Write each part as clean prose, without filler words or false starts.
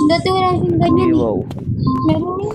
Dati wala siyang ganyan eh. Wow. Meron.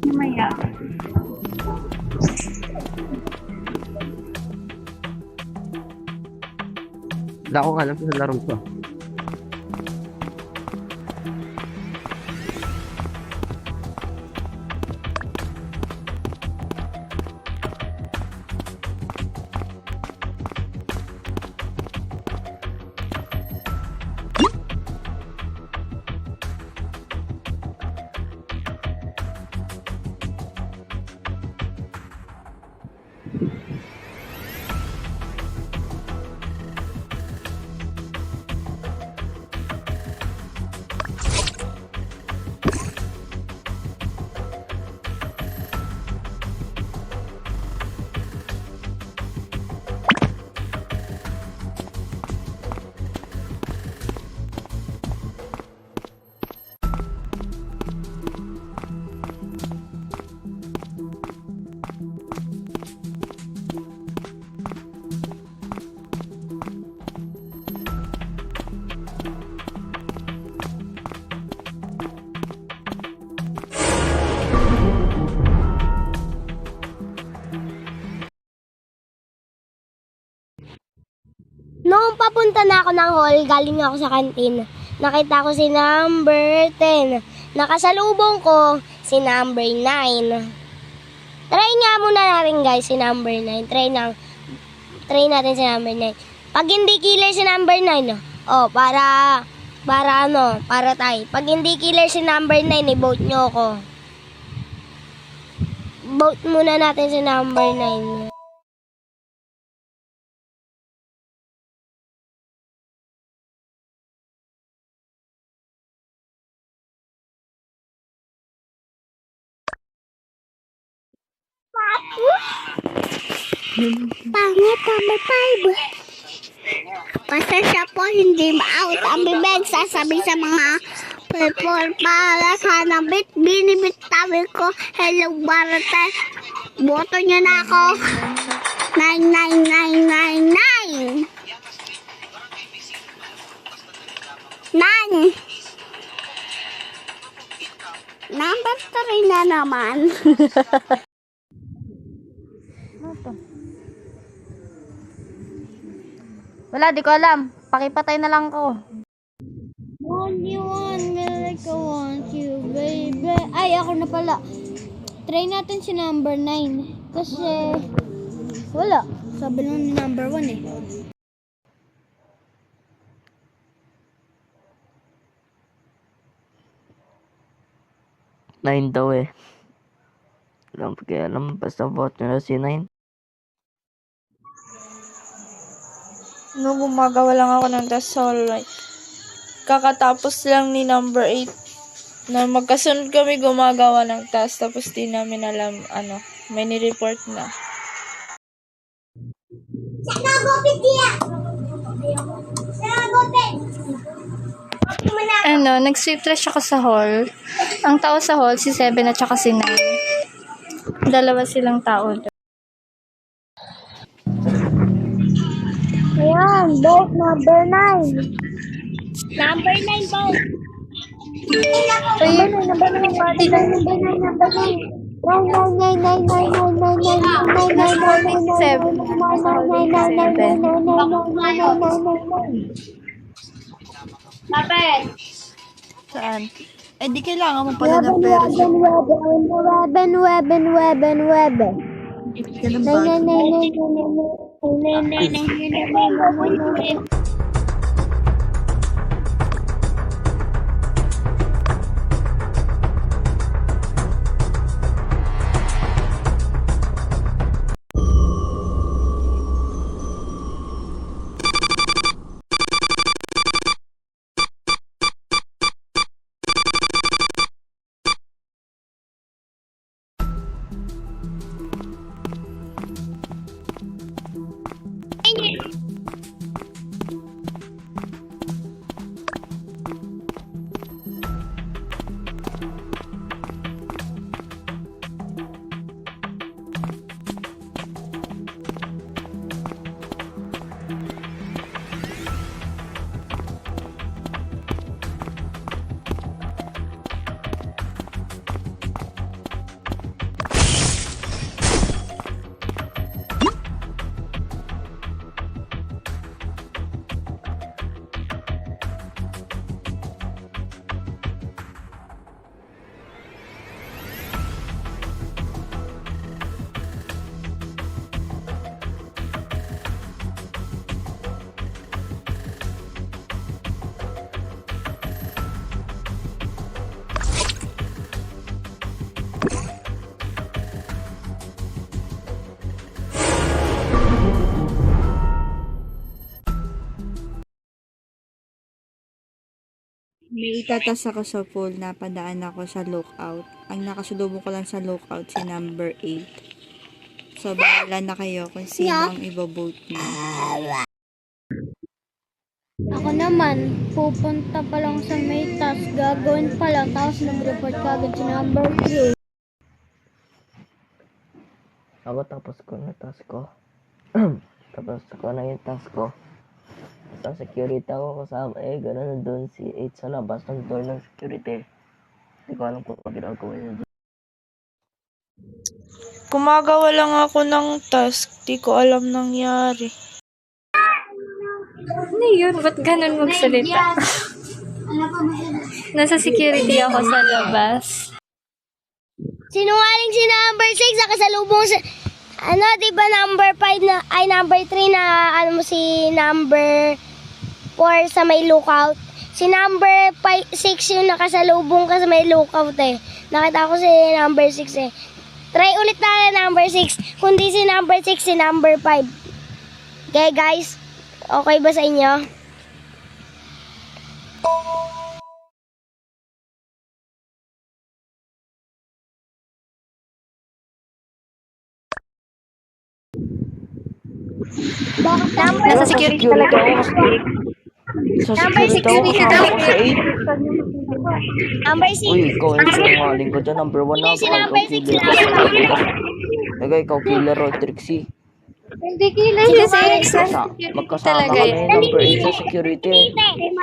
Mamaya. Wala akong alam sa laro ko. Noong papunta na ako ng hall, galing ako sa kantin. Nakita ko si number 10. Nakasalubong ko si number 9. Try nga muna natin guys si number 9. Try natin si number 9. Pag hindi killer si number 9, oh, para tayo. Pag hindi killer si number 9, i-vote nyo ako. Vote muna natin si number 9. Pangit, number 5. Pasensya po, hindi ma-out ang bibig. Sasabi sa mga people para sana binibitawin ko. Hello, Barate. Boto nyo na ako. 99999. 9. Number 3 na naman. Wala, di ko alam. Pakipatay na lang ko. Want you want me like I want you, baby. Ay, ako na pala. Try natin si number 9. Kasi, wala. Sabi nun ni number 1 eh. Nine daw eh. Alam, basta vote nyo na si 9. No, gumagawa lang ako ng test like kakatapos lang ni number 8 na magkasunod kami gumagawa ng task tapos di namin alam may ni-report na. Nag-sweep trash ako sa hall. Ang tao sa hall, si 7 at saka si 9. Dalawa silang tao doon. Ayan, vote number 9. Number 9 vote. Number 9. Lapit. Saan? Eh, di kailangan mo pala ng pera. Webe. May itatas ako sa pool na padaan ako sa lookout. Ang nakasulubong ko lang sa lookout si number 8. So, bahala na kayo kung sino ang ibobote niyo. Ako naman, pupunta pa lang sa may task, gagawin pa lang, tapos nag-report ka agad si number 3. Ako tapos ko na task ko. Tapos ko na yung task ko. Sa security ako kasama gano'n na doon si 8 sa labas ng door ng security. Hindi ko alam kung ano ginagawa niya doon. Gumagawa lang ako ng task. Di ko alam nangyari. Ano yun? Ba't ganun magsalita? Nasa security ako sa labas. Sinungaling si number 6 nakasalubong sa di ba number 5 na ay number 3 na si number 4 sa may lookout. Si number 6 yung nakasalubong ka sa may lookout eh. Nakita ko si number 6 eh. Try ulit na number 6. Kundi si number 6, si number 5. Okay guys, okay ba sa inyo? Nasa security talaga ako. Sa Number security ako 6, kasama ko si 8. Number 6. Uy, ikaw yung sinungaling ko dyan. Number 1 na ako. Si number 6, si Ikaw number killer. Ikaw, ikaw killer o Trixie. Hindi killer si 6. Magkasama Talaga kami yun. number 8 sa security. Sinungaling.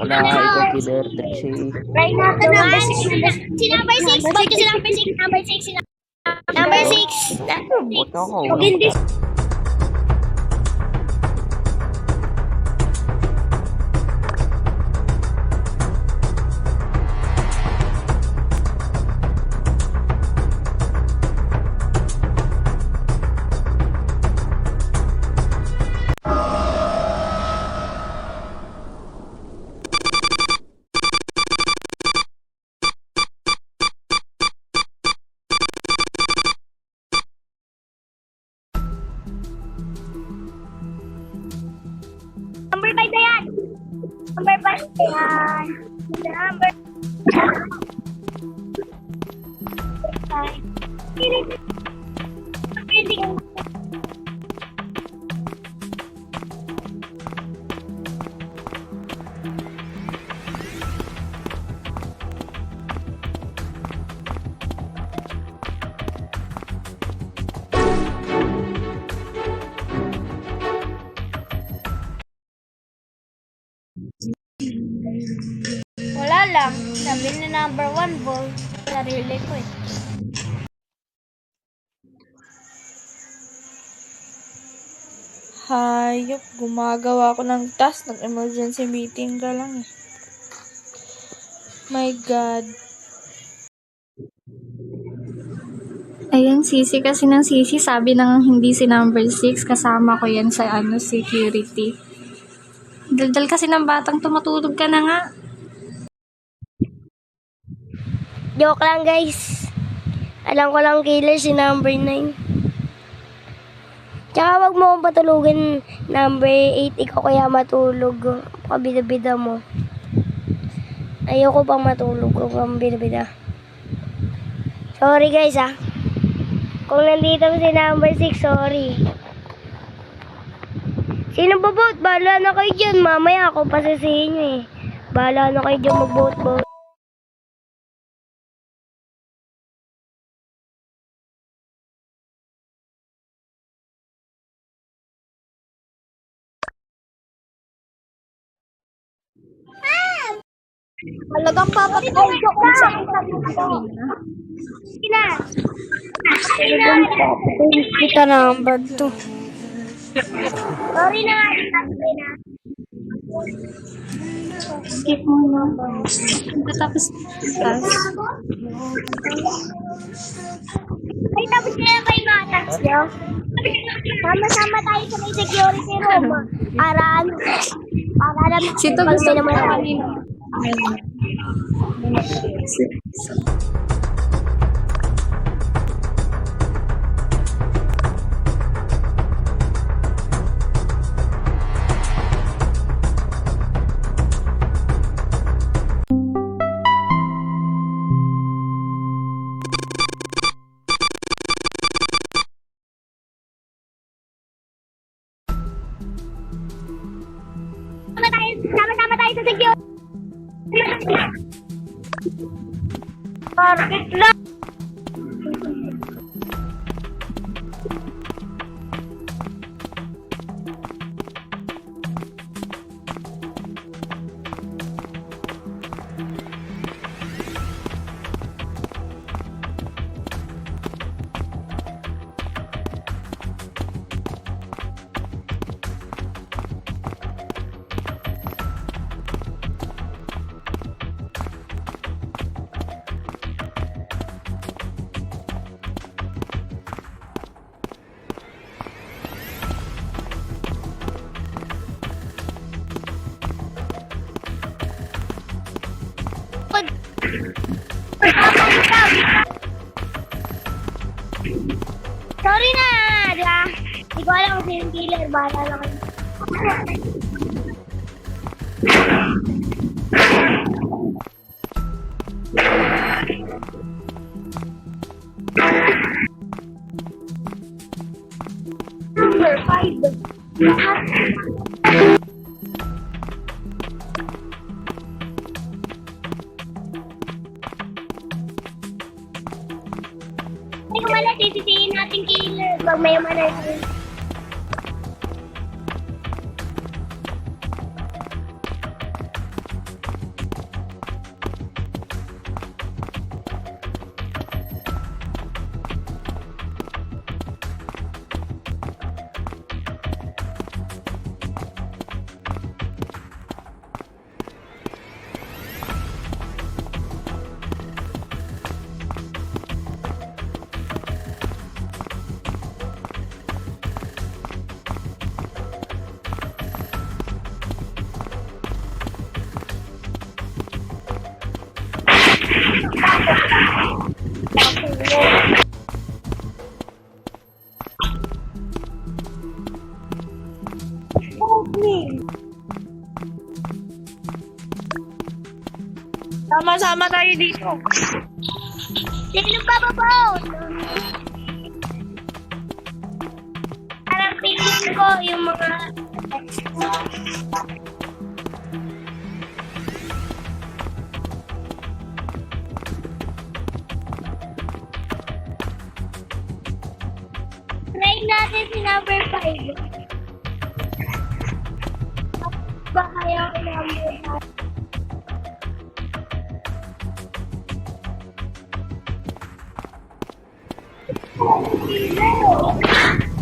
Wala, ikaw killer, Trixie. Right now, si number 6. Ba't ko si number 6? Number 6. Number 6. Ba't ako? Hindi. Number 5 na yan. Number 5 na yan. Number 5. Wala lang, sabi ni number 1 ball, sarili ko eh. Hayop, gumagawa ako ng task. Nag-emergency meeting ka lang eh. My God. Ayun, Sisi kasi ng Sisi. Sabi ng hindi si number 6. Kasama ko yan sa security. Daldal kasi ng batang tumatulog ka na nga. Joke lang guys. Alam ko lang killer si number 9. Tsaka wag mo akong patulugin number 8. Ikaw kaya matulog. Kabida-bida mo. Ayoko pang matulog kung bida-bida. Sorry guys ah. Kung nandito si number 6, sorry. Sino ba vote? Bahala na kayo dyan. Mamaya ako pasisihin nyo eh. Bahala na kayo dyan mag-vote. Talagang papatay ko kung saan Sina? Talagang papatay kita number 2. Sorry na nga. Skip mo na. Tapos task. Ay, tapos kaya kayo matas nyo? Sama-sama tayo sa may security room. Para alam Sito pag gusto ko naman tayo. kanina. Market lang. Sorry na, di ba? Hindi ko alam kung sino yung killer. Bahala na kayo. Number 5. Hindi ko wala, tititiin natin killer. Pag may manay. Sama-sama tayo dito. Sino ba babaw? Parang feeling ko yung mga... Try natin si number 5. Ba kaya ko number 5?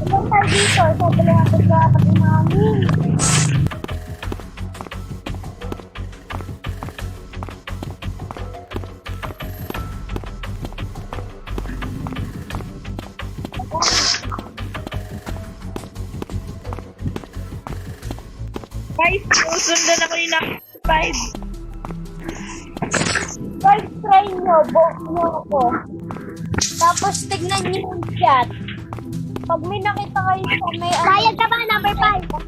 Ibang tayo dito, sa balakot ba pati namin. Guys, susundan ako yung number 5. Guys, try nyo, vote nyo ako. Tapos tignan nyo yung chat. Pag may nakita kayo sa may... Sayag ka ba, number 5?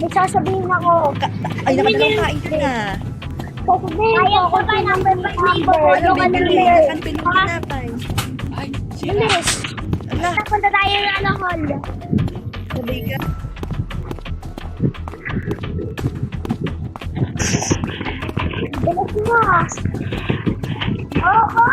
May sasabihin ako. Ay, nakadalawang kain ka na. Sasabihin ko ba, number 5 number? Ano, Ano ka bibili? number? Ano pinong tinapay? Bilis. Ala, Napunta tayo ng ano, hall. sabay ka. Bilis mo. Oo.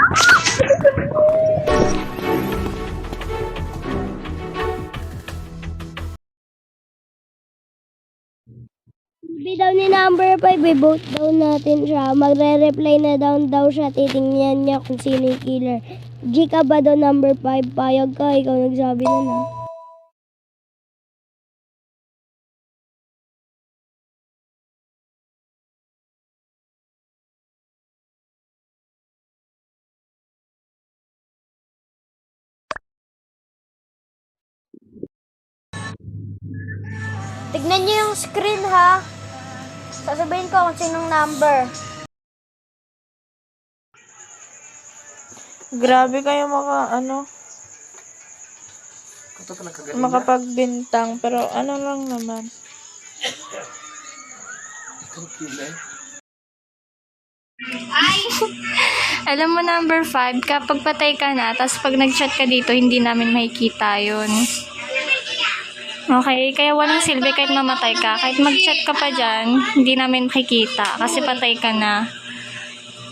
Sabi daw ni number 5, i-vote daw natin siya. Magre-reply na daw siya. Titingnan niya kung sino yung killer. G ka ba daw number 5? Payag ka, ikaw nagsabi na na. Tignan niyo yung screen ha. Sasabihin ko kung sinong number. Grabe kayo makapagbintang, pero ano lang naman. Alam mo, number 5, kapag patay ka na, tapos pag nag-chat ka dito, hindi namin makikita yun. Okay, kaya walang silbi kahit mamatay ka. Kahit mag-chat ka pa dyan, hindi namin makikita kasi patay ka na.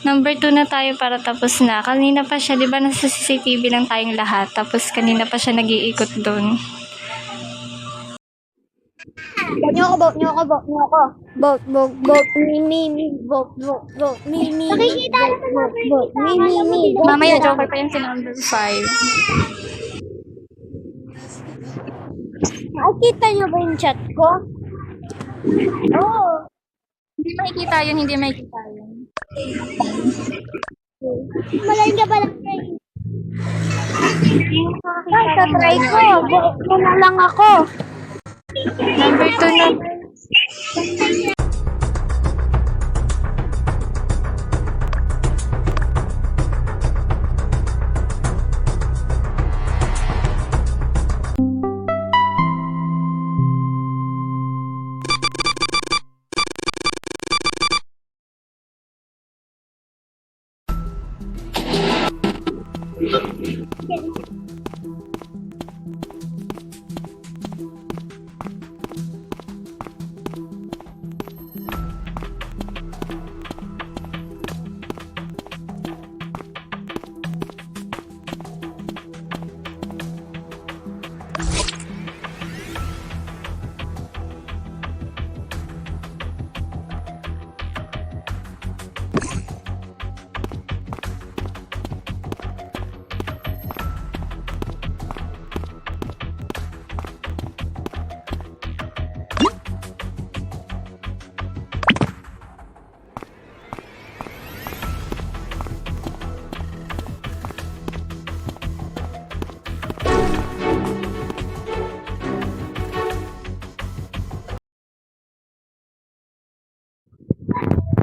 Number 2 na tayo para tapos na. Kanina pa siya, di ba nasa CCTV lang tayong lahat. Tapos kanina pa siya nag-iikot doon. Vote niyo ako, vote niyo ako, vote niyo ako. Vote, vote, vote, me, vote, vote, vote, me, Nakikita vote, vote, vote, me. Mamaya, joker pa yan si number 5. Nakikita niyo ba yung chat ko? Oo. Hindi makikita yun, hindi makikita yun. Malaking ka ba lang Ay, tatry ko. Vote mo na lang ako. Number 2 na.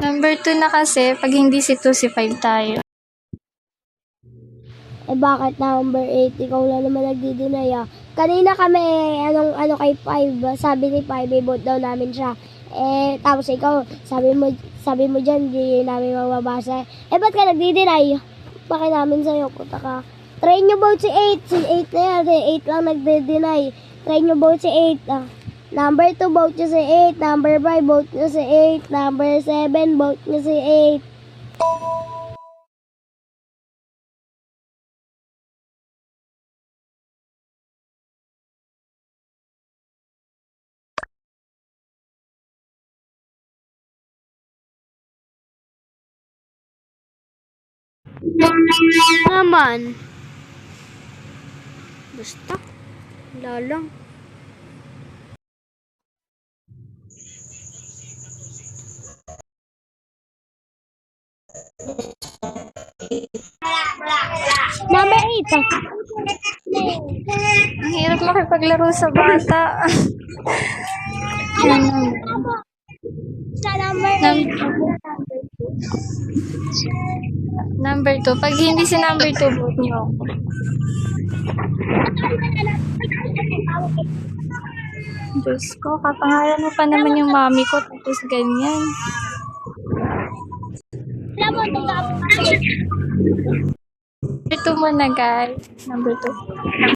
Number 2 na kasi, pag hindi si 2, si 5 tayo. Eh bakit number 8? Ikaw lang naman nagdi-deny ah. Kanina kami, ano kay 5, sabi ni 5, i-vote daw namin siya. Eh, tapos ikaw, sabi mo dyan, di namin mababasa. Eh, ba't ka nagdi-deny? Bakit namin sa'yo, puta ka. Try nyo vote si 8. Si 8 na yan, 8 lang nagdi-deny. Try nyo vote si 8 ah. Number 2, vote nyo si 8. Number 5, vote nyo si 8. Number 7, vote nyo si 8. Naman. Basta. Wala lang. Number 8 ah. Ang hirap makipaglaro sa bata. Sa number 8. Number 2. Pag hindi si number 2, vote niyo ako. Diyos ko, kapangalan mo pa naman yung mami ko, tapos ganyan. Number 2 muna, guys. Number 2.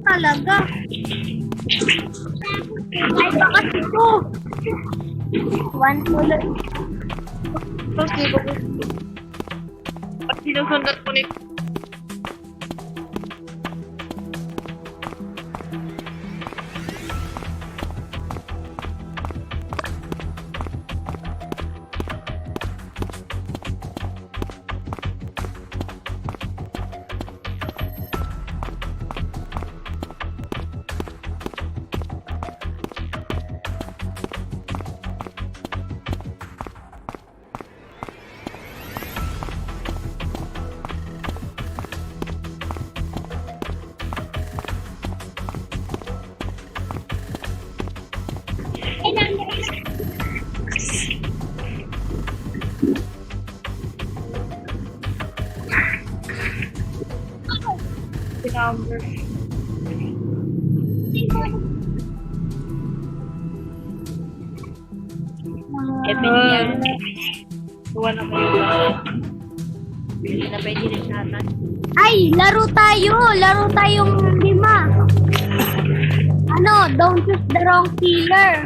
Talaga. Ay, bakit ito? One tuloy. At sinusundan ko ni number. Ay, laro tayo! Laro tayong 5. Ano, don't choose the wrong killer.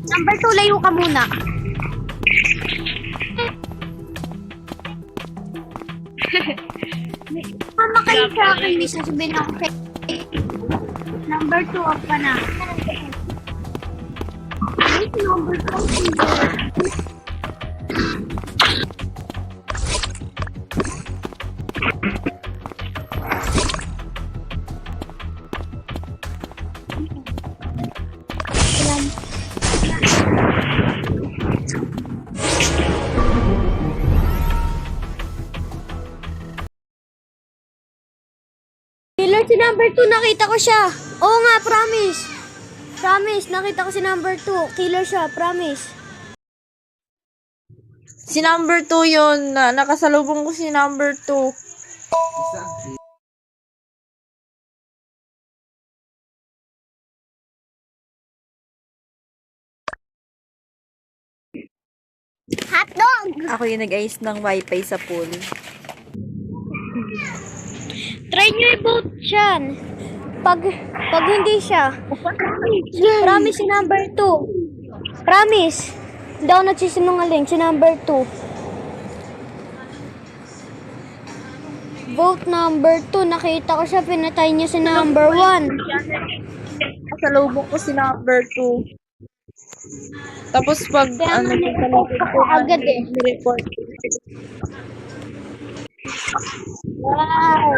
Number 2, layo ka muna. Mama kayo sa akin, may sasabihin ako sa Number 2, off ka na. Wait, number 2. Killer si number 2, nakita ko siya. Oo nga, promise. Promise, nakita ko si number 2. Killer siya, promise. Si number 2 yun. Nakasalubong ko si number 2. Hotdog! Ako yung nag-ayos ng wifi sa pool. Try nyo i-vote siyan. Pag hindi siya. Promise si number 2. Promise. Hindi ako nagsisinungaling. Si number 2. Vote number 2. Nakita ko siya. Pinatay niya si number 1. nakasalubong ko si number 2. Tapos pag ano, pagkalapit ko, agad eh. report. Wow.